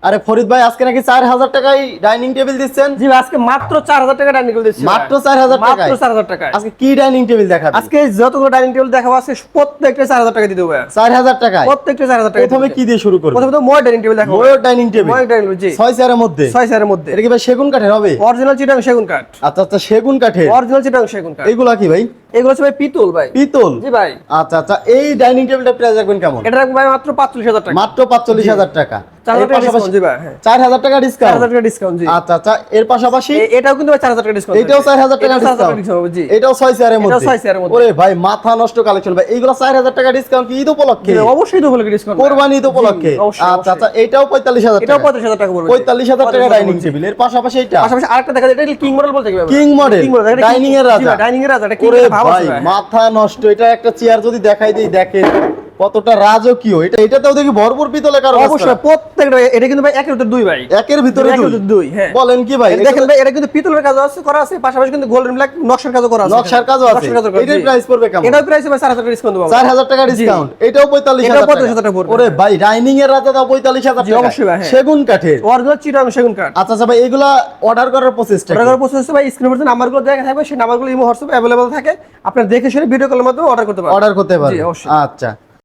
আরে ফরিদ ভাই আজকে নাকি 4000 টাকায় ডাইনিং টেবিল দিচ্ছেন? জি ভাই, আজকে মাত্র 4000 টাকা ডাইনিং টেবিল দিচ্ছি। মাত্র 4000 টাকায়? মাত্র 4000 টাকায়। আজকে কি ডাইনিং টেবিল দেখাবেন? আজকে যতগুলো ডাইনিং টেবিল দেখাবো আজকে প্রত্যেকটা 4000 টাকা দিয়ে দেবো ভাই। 4000 টাকায়? প্রত্যেকটা 4000 টাকা। প্রথমে কি দিয়ে শুরু করব? প্রথমে তো ময়ূর ডাইনিং টেবিল দেখাবো। ময়ূর ডাইনিং টেবিল? ময়ূর ডাইনিং টেবিল, জি। 6 চেয়ারের মধ্যে? 6 চেয়ারের মধ্যে। এটা কি ভাই সেগুন কাঠের হবে? অরিজিনাল চিটাং সেগুন কাঠ। আচ্ছা আচ্ছা, সেগুন কাঠের? অরিজিনাল চিটাং সেগুন কাঠ। এগুলা কি ভাই? এগুলো হচ্ছে ভাই পিতল ভাই। পিতল? জি ভাই। আচ্ছা আচ্ছা, এই ডাইনিং টেবিলটা প্রাইস রাখবেন কেমন? এটা রাখবো ভাই মাত্র 45000 টাকা। মাত্র 45000 টাকা। 4000 টাকা ডিসকাউন্ট। জি ভাই, হ্যাঁ। 4000 টাকা ডিসকাউন্ট? 4000 টাকা ডিসকাউন্ট, জি। আচ্ছা আচ্ছা, এর পাশাপাশি এটাও কিন্তু ভাই 4000 টাকা ডিসকাউন্ট। এটাও 4000 টাকা ডিসকাউন্ট? জি। এটাও 6 চেয়ারের মধ্যে? এটাও 6 চেয়ারের মধ্যে। ওরে ভাই মাথা নষ্ট কালেকশন ভাই। এইগুলা 4000 টাকা ডিসকাউন্ট কি ঈদ উপলক্ষে? অবশ্যই তো বলে ডিসকাউন্ট। কুরবানি ঈদ উপলক্ষে? আচ্ছা আচ্ছা, এটাও 45000 টাকা? এটাও 45000 টাকা পড়বে। 45000 টাকা ডাইনিং টেবিল। এর পাশাপাশি এটা? পাশাপাশি আরেকটা দেখা যায়, এটা কিং মডেল বলতে কি ভাই? King model? ডাইনিং এর রাজা? ডাইনিং এর রাজা, এটা কিং ওরে এর ভাব ভাই আছে ভাই। মাথা নষ্ট। এটা একটা চেয়ার যদি দেখাই দেই, দেখেন কতটা রাজকীয়। এটাতেও দেখি ভরপুর পিতলে কারো কাজ করা। অবশ্যই প্রত্যেকটা। এটা কিন্তু ভাই একের ভিতর দুই ভাই। একের ভিতরে একের ভিতর দুই, হ্যাঁ। বলেন কি ভাই? এটা দেখেন ভাই, এটা কিন্তু পিতলের কাজ আছে করা আছে, পাশাপাশি কিন্তু গোল্ডেন ব্ল্যাক নকশার কাজও করা আছে। নকশার কাজও আছে? এটার প্রাইস পড়বে কেমন? এটার প্রাইস ভাই 4000 টাকা ডিসকাউন্ট দেবো। 4000 টাকা ডিসকাউন্ট? এটাও 45000 টাকা? 45000 টাকা পড়বে। ওরে ভাই ডাইনিং এর রাজা দাও 45000 জি, টাকা? অবশ্যই ভাই, হ্যাঁ। সেগুন কাঠের? অরিজিনাল চিটাং সেগুন কাঠ। আচ্ছা আচ্ছা ভাই, এগুলা অর্ডার করার প্রসেসটা অর্ডার করার প্রসেস ভাই স্ক্রিনের উপর নাম্বারগুলো দেওয়া থাকবে, সেই নাম্বারগুলো ইমো হোয়াটসঅ্যাপ अवेलेबल থাকে। আপনারা দেখে শুনে ভিডিও কলের মাধ্যমে অর্ডার করতে পারবেন। অর্ডার করতে জি, পারবেন? অবশ্যই। আচ্ছা।